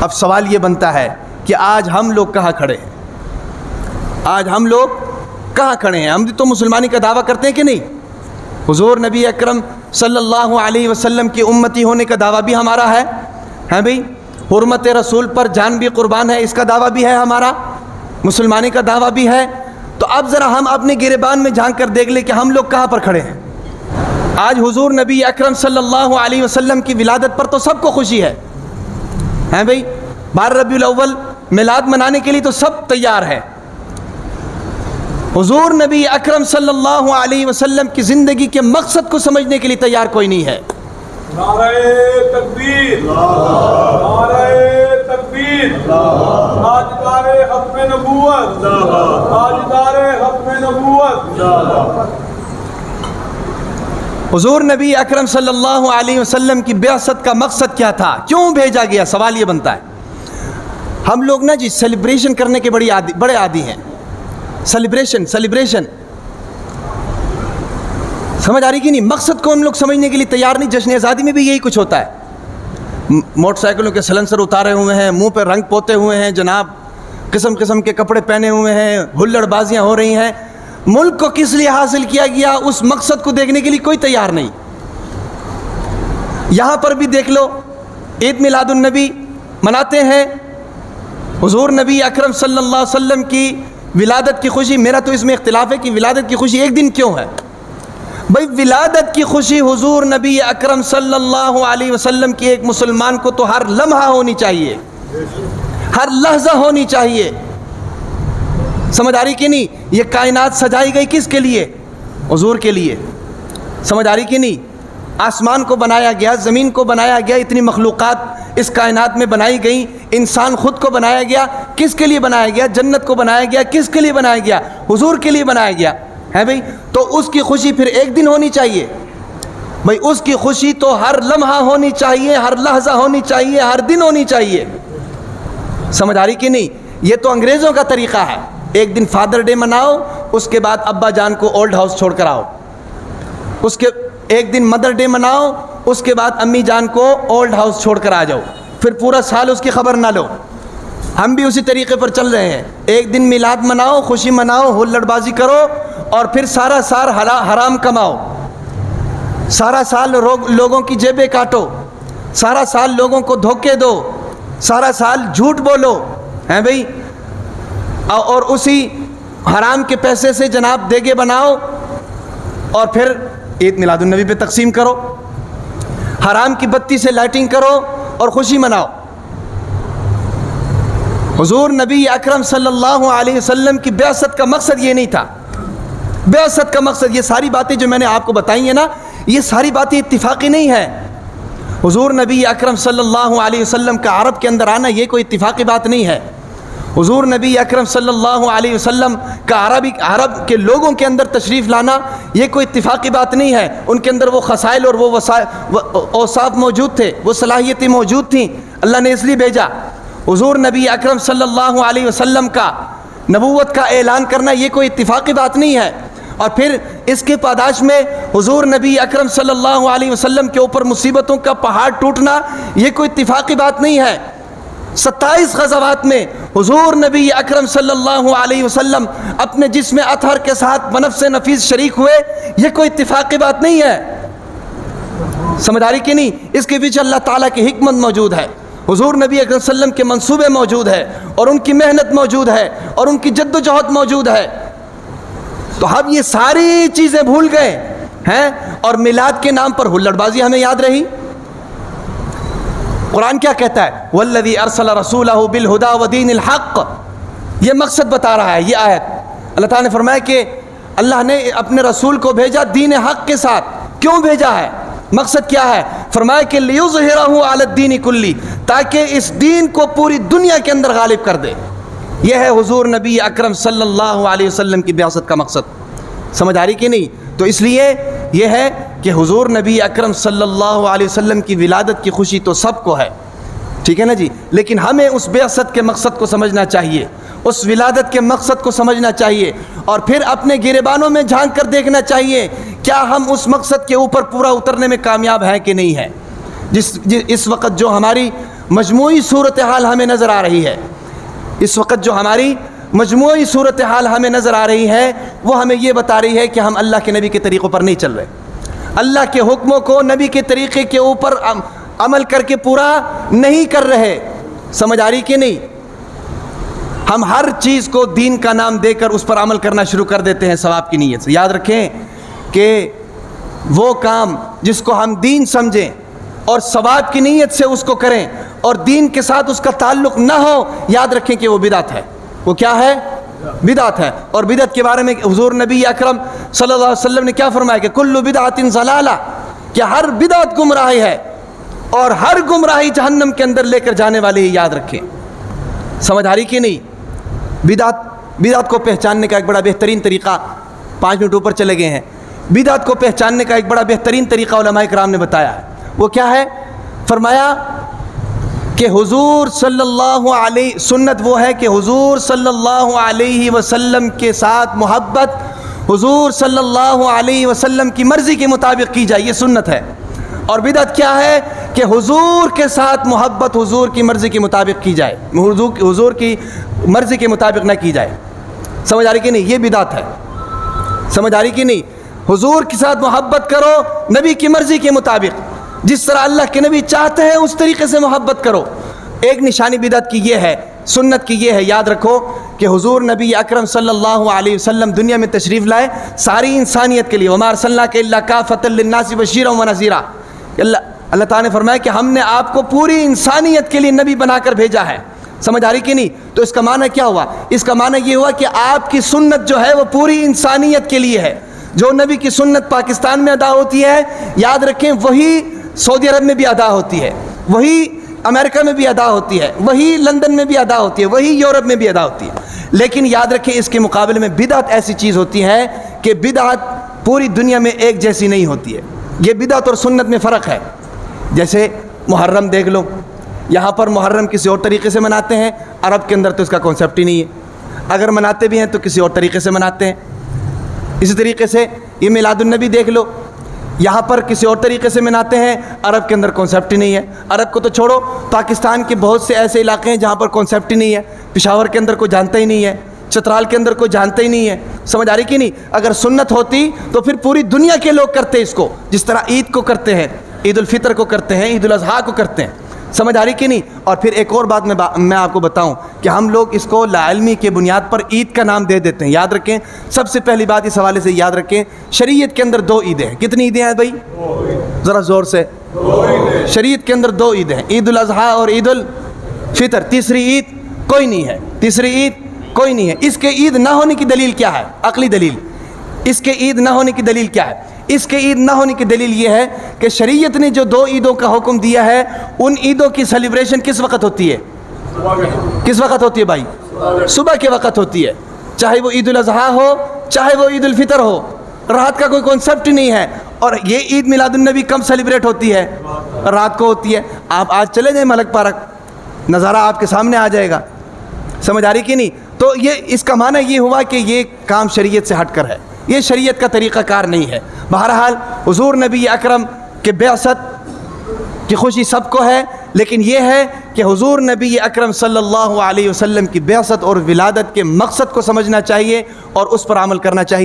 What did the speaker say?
اب سوال یہ بنتا ہے کہ آج ہم لوگ کہاں کھڑے ہیں؟ آج ہم لوگ کہاں کھڑے ہیں؟ ہم تو مسلمانی کا دعویٰ کرتے ہیں کہ نہیں؟ حضور نبی اکرم صلی اللہ علیہ وسلم کی امتی ہونے کا دعویٰ بھی ہمارا ہے بھئی؟ حرمت رسول پر جان بھی قربان ہے، اس کا دعویٰ بھی ہے ہمارا، مسلمانی کا دعویٰ بھی ہے۔ تو اب ذرا ہم اپنے گریبان میں جھانک کر دیکھ لیں کہ ہم لوگ کہاں پر کھڑے ہیں۔ آج حضور نبی اکرم صلی اللہ علیہ وسلم کی ولادت پر تو سب کو خوشی ہے بھئی؟ 12 ربیع الاول میلاد منانے کے لیے تو سب تیار ہے۔ حضور نبی اکرم صلی اللہ علیہ وسلم کی زندگی کے مقصد کو سمجھنے کے لیے تیار کوئی نہیں ہے۔ نعرہ تکبیر، نعرہ تکبیر، تاجدار ختم نبوت، تاجدار ختم نبوت۔ حضور نبی اکرم صلی اللہ علیہ وسلم کی بعثت کا مقصد کیا تھا؟ کیوں بھیجا گیا؟ سوال یہ بنتا ہے۔ ہم لوگ نا جی سیلیبریشن کرنے کے بڑے عادی ہیں۔ سیلیبریشن سمجھ آ رہی کہ نہیں؟ مقصد کو ہم لوگ سمجھنے کے لیے تیار نہیں۔ جشن آزادی میں بھی یہی کچھ ہوتا ہے، موٹر سائیکلوں کے سلنسر اتارے ہوئے ہیں، منہ پہ رنگ پوتے ہوئے ہیں جناب، قسم قسم کے کپڑے پہنے ہوئے ہیں، ہلڑ بازیاں ہو رہی ہیں۔ ملک کو کس لیے حاصل کیا گیا اس مقصد کو دیکھنے کے لیے کوئی تیار نہیں۔ یہاں پر بھی دیکھ لو، عید میلاد النبی مناتے ہیں، حضور نبی اکرم صلی اللہ علیہ وسلم کی ولادت کی خوشی۔ میرا تو اس میں اختلاف ہے کہ ولادت کی خوشی ایک دن کیوں ہے بھئی؟ ولادت کی خوشی حضور نبی اکرم صلی اللہ علیہ وسلم کی ایک مسلمان کو تو ہر لمحہ ہونی چاہیے، ہر لحظہ ہونی چاہیے۔ سمجھ آ رہی کہ نہیں؟ یہ کائنات سجائی گئی کس کے لیے؟ حضور کے لیے۔ سمجھ آ رہی کہ نہیں؟ آسمان کو بنایا گیا، زمین کو بنایا گیا، اتنی مخلوقات اس کائنات میں بنائی گئیں، انسان خود کو بنایا گیا، کس کے لیے بنایا گیا؟ جنت کو بنایا گیا، کس کے لیے بنایا گیا؟ حضور کے لیے بنایا گیا ہے بھئی۔ تو اس کی خوشی پھر ایک دن ہونی چاہیے بھئی؟ اس کی خوشی تو ہر لمحہ ہونی چاہیے، ہر لحظہ ہونی چاہیے، ہر دن ہونی چاہیے۔ سمجھ آ رہی کہ نہیں؟ یہ تو انگریزوں کا طریقہ ہے، ایک دن فادر ڈے مناؤ، اس کے بعد ابا جان کو اولڈ ہاؤس چھوڑ کر آؤ، اس کے ایک دن مدر ڈے مناؤ، اس کے بعد امی جان کو اولڈ ہاؤس چھوڑ کر آ جاؤ، پھر پورا سال اس کی خبر نہ لو۔ ہم بھی اسی طریقے پر چل رہے ہیں، ایک دن میلاد مناؤ، خوشی مناؤ، ہلڑ بازی کرو، اور پھر سارا سال حرام کماؤ، سارا سال لوگوں کی جیبیں کاٹو، سارا سال لوگوں کو دھوکے دو، سارا سال جھوٹ بولو ہیں بھئی، اور اسی حرام کے پیسے سے جناب دیگے بناؤ، اور پھر عید میلاد النبی پہ تقسیم کرو، حرام کی بتی سے لائٹنگ کرو اور خوشی مناؤ۔ حضور نبی اکرم صلی اللہ علیہ وسلم کی بعثت کا مقصد یہ نہیں تھا۔ بعثت کا مقصد، یہ ساری باتیں جو میں نے آپ کو بتائی ہیں نا، یہ ساری باتیں اتفاقی نہیں ہیں۔ حضور نبی اکرم صلی اللہ علیہ وسلم کا عرب کے اندر آنا یہ کوئی اتفاقی بات نہیں ہے۔ حضور نبی اکرم صلی اللہ علیہ وسلم کا عرب کے لوگوں کے اندر تشریف لانا یہ کوئی اتفاقی بات نہیں ہے۔ ان کے اندر وہ خصائل اور وہ اوصاف موجود تھے، وہ صلاحیتیں موجود تھیں، اللہ نے اس لیے بھیجا۔ حضور نبی اکرم صلی اللہ علیہ وسلم کا نبوت کا اعلان کرنا یہ کوئی اتفاقی بات نہیں ہے۔ اور پھر اس کے پاداش میں حضور نبی اکرم صلی اللہ علیہ وسلم کے اوپر مصیبتوں کا پہاڑ ٹوٹنا یہ کوئی اتفاقی بات نہیں ہے۔ 27 غزوات میں حضور نبی اکرم صلی اللہ علیہ وسلم اپنے جسم اطہر کے ساتھ بنفس نفیس شریک ہوئے، یہ کوئی اتفاقی بات نہیں ہے۔ سمجھ آ رہی کہ نہیں؟ اس کے پیچھے اللہ تعالیٰ کی حکمت موجود ہے، حضور نبی اکرم صلی اللہ علیہ وسلم کے منصوبے موجود ہے، اور ان کی محنت موجود ہے، اور ان کی جد و جہد موجود ہے۔ تو ہم یہ ساری چیزیں بھول گئے ہیں، اور میلاد کے نام پر ہلڑ بازی ہمیں یاد رہی۔ قرآن کیا کہتا ہے؟ وَالَّذِي أَرْسَلَ رَسُولَهُ بِالْهُدَى وَدِينِ الْحَقِّ، یہ مقصد بتا رہا ہے یہ آیت۔ اللہ تعالیٰ نے فرمایا کہ اللہ نے اپنے رسول کو بھیجا دین حق کے ساتھ۔ کیوں بھیجا ہے؟ مقصد کیا ہے؟ فرمایا کہ لِيُظْهِرَهُ عَلَى الدِّينِ كُلِّهِ، تاکہ اس دین کو پوری دنیا کے اندر غالب کر دے۔ یہ ہے حضور نبی اکرم صلی اللہ علیہ وسلم کی بعثت کا مقصد۔ سمجھ آ رہی کہ نہیں؟ تو اس لیے یہ ہے کہ حضور نبی اکرم صلی اللہ علیہ وسلم کی ولادت کی خوشی تو سب کو ہے، ٹھیک ہے نا جی، لیکن ہمیں اس بعثت کے مقصد کو سمجھنا چاہیے، اس ولادت کے مقصد کو سمجھنا چاہیے، اور پھر اپنے گریبانوں میں جھانک کر دیکھنا چاہیے کیا ہم اس مقصد کے اوپر پورا اترنے میں کامیاب ہیں کہ نہیں ہیں۔ اس وقت جو ہماری مجموعی صورتحال ہمیں نظر آ رہی ہے، اس وقت جو ہماری مجموعی صورتحال ہمیں نظر آ رہی ہے وہ ہمیں یہ بتا رہی ہے کہ ہم اللہ کے نبی کے طریقوں پر نہیں چل رہے، اللہ کے حکموں کو نبی کے طریقے کے اوپر عمل کر کے پورا نہیں کر رہے۔ سمجھ آ رہی کہ نہیں؟ ہم ہر چیز کو دین کا نام دے کر اس پر عمل کرنا شروع کر دیتے ہیں ثواب کی نیت سے۔ یاد رکھیں کہ وہ کام جس کو ہم دین سمجھیں اور ثواب کی نیت سے اس کو کریں اور دین کے ساتھ اس کا تعلق نہ ہو، یاد رکھیں کہ وہ بدعت ہے۔ وہ کیا ہے؟ بدعت ہے۔ اور بدعت کے بارے میں حضور نبی اکرم صلی اللہ علیہ وسلم نے کیا فرمایا کہ کل بدعت ضلالہ، کہ ہر بدعت گمراہی ہے اور ہر گمراہی جہنم کے اندر لے کر جانے والی ہے۔ یاد رکھیں۔ سمجھ آ رہی کہ نہیں؟ بدعت کو پہچاننے کا ایک بڑا بہترین طریقہ، 5 منٹ اوپر چلے گئے ہیں، بدعت کو پہچاننے کا ایک بڑا بہترین طریقہ علماء کرام نے بتایا ہے۔ وہ کیا ہے؟ فرمایا کہ حضور صلی اللہ علیہ سنت وہ ہے کہ حضور صلی اللہ علیہ وسلم کے ساتھ محبت حضور صلی اللہ علیہ وسلم کی مرضی کے مطابق کی جائے، یہ سنت ہے۔ اور بدعت کیا ہے؟ کہ حضور کے ساتھ محبت حضور کی مرضی کے مطابق کی جائے، حضور کی مرضی کے مطابق نہ کی جائے۔ سمجھ آ رہی کہ نہیں؟ یہ بدعت ہے۔ سمجھ آ رہی کہ نہیں؟ حضور کے ساتھ محبت کرو نبی کی مرضی کے مطابق، جس طرح اللہ کے نبی چاہتے ہیں اس طریقے سے محبت کرو۔ ایک نشانی بدعت کی یہ ہے، سنت کی یہ ہے، یاد رکھو کہ حضور نبی اکرم صلی اللہ علیہ وسلم دنیا میں تشریف لائے ساری انسانیت کے لیے، وما ارسلناک الا کافۃ للناس بشیرا ونذیرا۔ اللہ تعالیٰ نے فرمایا کہ ہم نے آپ کو پوری انسانیت کے لیے نبی بنا کر بھیجا ہے۔ سمجھ آ رہی کہ نہیں؟ تو اس کا معنی کیا ہوا؟ اس کا معنی یہ ہوا کہ آپ کی سنت جو ہے وہ پوری انسانیت کے لیے ہے۔ جو نبی کی سنت پاکستان میں ادا ہوتی ہے، یاد رکھیں وہی سعودی عرب میں بھی ادا ہوتی ہے، وہی امریکہ میں بھی ادا ہوتی ہے، وہی لندن میں بھی ادا ہوتی ہے، وہی یورپ میں بھی ادا ہوتی ہے۔ لیکن یاد رکھیں اس کے مقابلے میں بدعت ایسی چیز ہوتی ہے کہ بدعت پوری دنیا میں ایک جیسی نہیں ہوتی ہے۔ یہ بدعت اور سنت میں فرق ہے۔ جیسے محرم دیکھ لو، یہاں پر محرم کسی اور طریقے سے مناتے ہیں، عرب کے اندر تو اس کا کانسیپٹ ہی نہیں ہے، اگر مناتے بھی ہیں تو کسی اور طریقے سے مناتے ہیں۔ اسی طریقے سے یہ میلاد النبی دیکھ لو، یہاں پر کسی اور طریقے سے مناتے ہیں، عرب کے اندر کانسیپٹ ہی نہیں ہے۔ عرب کو تو چھوڑو، پاکستان کے بہت سے ایسے علاقے ہیں جہاں پر کانسیپٹ ہی نہیں ہے، پشاور کے اندر کوئی جانتا ہی نہیں ہے، چترال کے اندر کوئی جانتا ہی نہیں ہے۔ سمجھ آ رہی کہ نہیں؟ اگر سنت ہوتی تو پھر پوری دنیا کے لوگ کرتے اس کو، جس طرح عید کو کرتے ہیں، عید الفطر کو کرتے ہیں، عید الاضحیٰ کو کرتے ہیں۔ سمجھ آ رہی کہ نہیں؟ اور پھر ایک اور بات میں آپ کو بتاؤں کہ ہم لوگ اس کو لا علمی کے بنیاد پر عید کا نام دے دیتے ہیں۔ یاد رکھیں، سب سے پہلی بات اس حوالے سے یاد رکھیں، شریعت کے اندر 2 عیدیں ہیں۔ کتنی عیدیں ہیں بھائی؟ ذرا زور سے۔ شریعت کے اندر 2 عیدیں ہیں، عید الاضحیٰ اور عید الفطر۔ تیسری عید کوئی نہیں ہے، تیسری عید کوئی نہیں ہے۔ اس کے عید نہ ہونے کی دلیل کیا ہے؟ عقلی دلیل۔ اس کے عید نہ ہونے کی دلیل کیا ہے؟ اس کے عید نہ ہونے کی دلیل یہ ہے کہ شریعت نے جو 2 عیدوں کا حکم دیا ہے، ان عیدوں کی سیلیبریشن کس وقت ہوتی ہے؟ کس وقت ہوتی ہے بھائی؟ صبح کے وقت ہوتی ہے، چاہے وہ عید الاضحیٰ ہو چاہے وہ عید الفطر ہو، رات کا کوئی کانسیپٹ نہیں ہے۔ اور یہ عید میلاد النبی کب سیلیبریٹ ہوتی ہے؟ رات کو ہوتی ہے۔ آپ آج چلے جائیں ملک پارک، نظارہ آپ کے سامنے آ جائے گا۔ سمجھ آ رہی کہ نہیں؟ تو یہ اس کا معنی یہ ہوا کہ یہ کام شریعت سے ہٹ کر ہے، یہ شریعت کا طریقہ کار نہیں ہے۔ بہرحال حضور نبی اکرم کے بعثت کی خوشی سب کو ہے، لیکن یہ ہے کہ حضور نبی اکرم صلی اللہ علیہ وسلم کی بعثت اور ولادت کے مقصد کو سمجھنا چاہیے اور اس پر عمل کرنا چاہیے۔